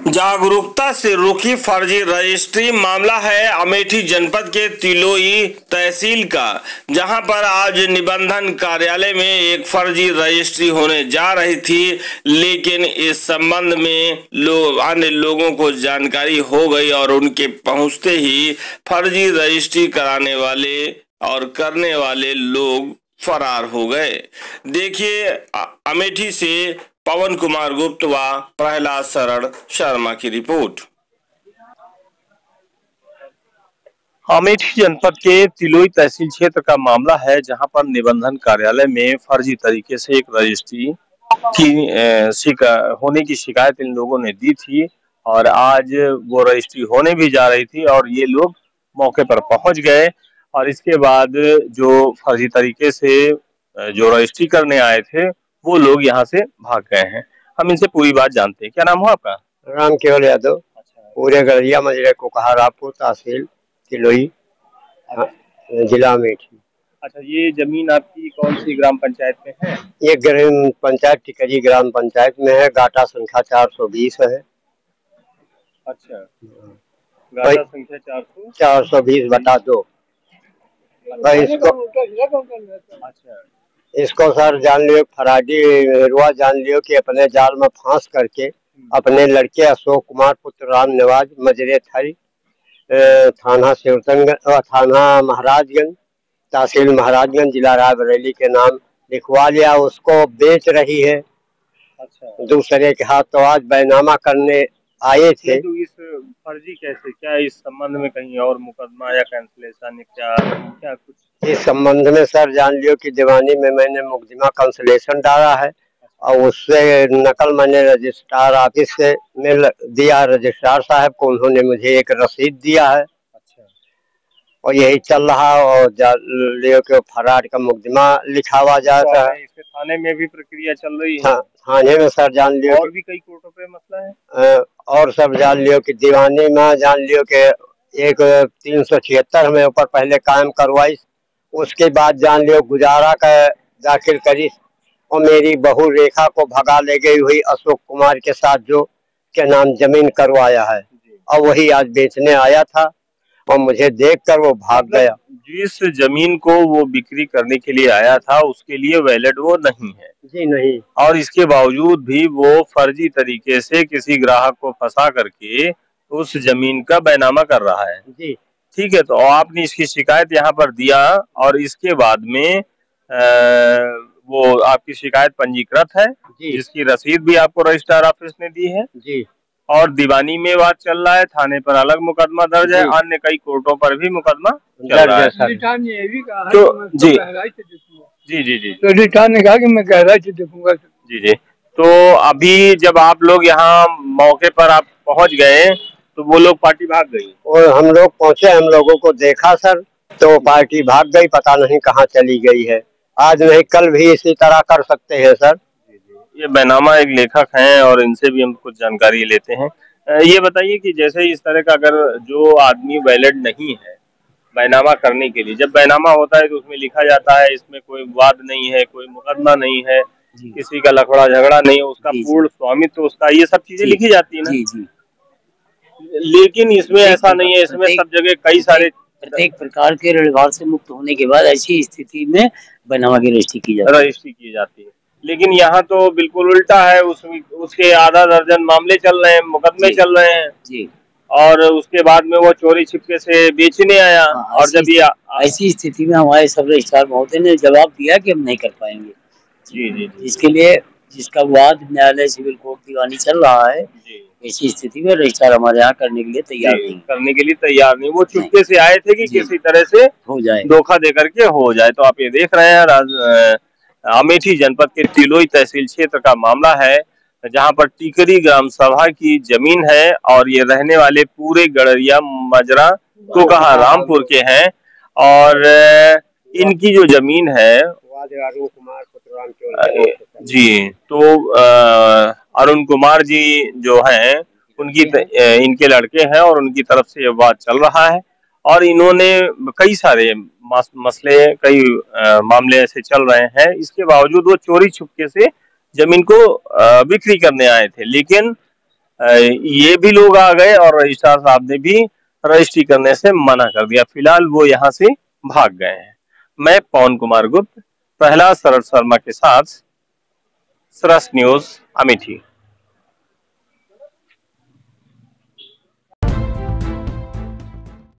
जागरूकता से रुकी फर्जी रजिस्ट्री मामला है अमेठी जनपद के तिलोई तहसील का, जहां पर आज निबंधन कार्यालय में एक फर्जी रजिस्ट्री होने जा रही थी, लेकिन इस संबंध में अन्य लोगों को जानकारी हो गई और उनके पहुंचते ही फर्जी रजिस्ट्री कराने वाले और करने वाले लोग फरार हो गए। देखिए अमेठी से पवन कुमार गुप्त व प्रहलाद शरण शर्मा की रिपोर्ट। अमेठी जनपद के तिलोई तहसील क्षेत्र का मामला है, जहां पर निबंधन कार्यालय में फर्जी तरीके से एक रजिस्ट्री की होने की शिकायत इन लोगों ने दी थी और आज वो रजिस्ट्री होने भी जा रही थी और ये लोग मौके पर पहुंच गए और इसके बाद जो फर्जी तरीके से जो रजिस्ट्री करने आए थे वो लोग यहाँ से भाग गए हैं। हम इनसे पूरी बात जानते हैं। क्या नाम हो आपका? राम केवल यादव। पूरे गड़रिया मजरे को कहा रामपुर तहसील तिलोई जिला अमेठी। अच्छा, ये जमीन आपकी कौन सी ग्राम पंचायत में है? ये ग्राम पंचायत टिकरी ग्राम पंचायत में है। गाटा संख्या 420 है। अच्छा, गाटा संख्या 420/2। अच्छा, इसको सर जान लियो फराडी हेरुआ जान लियो कि अपने जाल में फांस करके अपने लड़के अशोक कुमार पुत्र राम निवाज मजरे थरी थाना शिवतनगंज थाना महाराजगंज तहसील महाराजगंज जिला रायबरेली के नाम लिखवा लिया। उसको बेच रही है। अच्छा, दूसरे के हाथ तो आज बैनामा करने आए थे। तो इस फर्जी कैसे, क्या इस संबंध में कहीं और मुकदमा या कैंसलेशन क्या क्या कुछ? इस संबंध में सर जान लियो कि दीवानी में मैंने मुकदमा कैंसलेशन डाला है और उससे नकल मैंने रजिस्ट्रार ऑफिस से मिल दिया। रजिस्ट्रार साहब को उन्होंने मुझे एक रसीद दिया है। अच्छा, और यही चल रहा और जान लियो कि फरार का मुकदमा लिखावा जाता है। इसके थाने में भी प्रक्रिया चल रही है। थाने में सर जान लियो और भी कई कोर्टों पे मसला है। और सब जान लियो कि दीवानी में जान लियो कि एक 376 में ऊपर पहले कायम करवाई। उसके बाद जान लियो गुजारा का दाखिल करी और मेरी बहू रेखा को भगा ले गई हुई अशोक कुमार के साथ जो के नाम जमीन करवाया है और वही आज बेचने आया था और मुझे देखकर वो भाग गया। जिस जमीन को वो बिक्री करने के लिए आया था उसके लिए वैलिड वो नहीं है। जी नहीं। और इसके बावजूद भी वो फर्जी तरीके से किसी ग्राहक को फंसा करके उस जमीन का बैनामा कर रहा है। जी ठीक है, तो आपने इसकी शिकायत यहाँ पर दिया और इसके बाद में वो आपकी शिकायत पंजीकृत है, जिसकी रसीद भी आपको रजिस्ट्रार ऑफिस ने दी है। जी। और दीवानी में बात चल रहा है, थाने पर अलग मुकदमा दर्ज है, अन्य कई कोर्टों पर भी मुकदमा चल रहा है। तो जी जी जी जी तो रिटार्न ने कहा कि मैं गहराई से देखूंगा। जी जी। तो अभी जब आप लोग यहाँ मौके पर आप पहुँच गए तो वो लोग पार्टी भाग गई और हम लोग पहुंचे, हम लोगों को देखा सर तो पार्टी भाग गई, पता नहीं कहाँ चली गई है। आज नहीं कल भी इसी तरह कर सकते हैं सर। ये बैनामा एक लेखक हैं और इनसे भी हम कुछ जानकारी लेते हैं। ये बताइए कि जैसे इस तरह का अगर जो आदमी वैलिड नहीं है बैनामा करने के लिए, जब बैनामा होता है तो उसमें लिखा जाता है इसमें कोई वाद नहीं है, कोई मुकदमा नहीं है, किसी का लफड़ा झगड़ा नहीं है, उसका पूर्ण स्वामित्व उसका, ये सब चीजें लिखी जाती है ना। जी। लेकिन इसमें ऐसा नहीं है। इसमें सब जगह कई सारे प्रत्येक प्रकार के ऋणभार से मुक्त होने के बाद ऐसी स्थिति में बैनामा की रजिस्ट्री की जाती है। लेकिन यहाँ तो बिल्कुल उल्टा है। उसके आधा दर्जन मामले चल रहे हैं, मुकदमे चल रहे हैं जी। और उसके बाद में वो चोरी छिपके से बेचने आया। और जब ये ऐसी स्थिति में हमारे सब रजिस्ट्रार महोदय ने जवाब दिया कि हम नहीं कर पाएंगे। जी जी। इसके लिए जिसका वाद न्यायालय सिविल कोर्ट दीवानी चल रहा है, ऐसी स्थिति में रजिस्ट्रार हमारे यहाँ करने के लिए तैयार नहीं। वो चुपके से आए थे कि किसी तरह से हो जाए, धोखा दे करके हो जाए। तो आप ये देख रहे हैं अमेठी जनपद के तिलोई तहसील क्षेत्र का मामला है, जहां पर टिकरी ग्राम सभा की जमीन है और ये रहने वाले पूरे गड़रिया मजरा तो कहा रामपुर के हैं। और इनकी जो जमीन है जी, तो अरुण कुमार जी जो हैं उनकी इनके लड़के हैं और उनकी तरफ से ये बात चल रहा है। और इन्होंने कई सारे मसले, कई मामले ऐसे चल रहे हैं, इसके बावजूद वो चोरी छुपके से जमीन को बिक्री करने आए थे, लेकिन ये भी लोग आ गए और रजिस्ट्रार साहब ने भी रजिस्ट्री करने से मना कर दिया। फिलहाल वो यहाँ से भाग गए हैं। मैं पवन कुमार गुप्त, प्रहलाद शरद शर्मा के साथ सरस न्यूज अमेठी।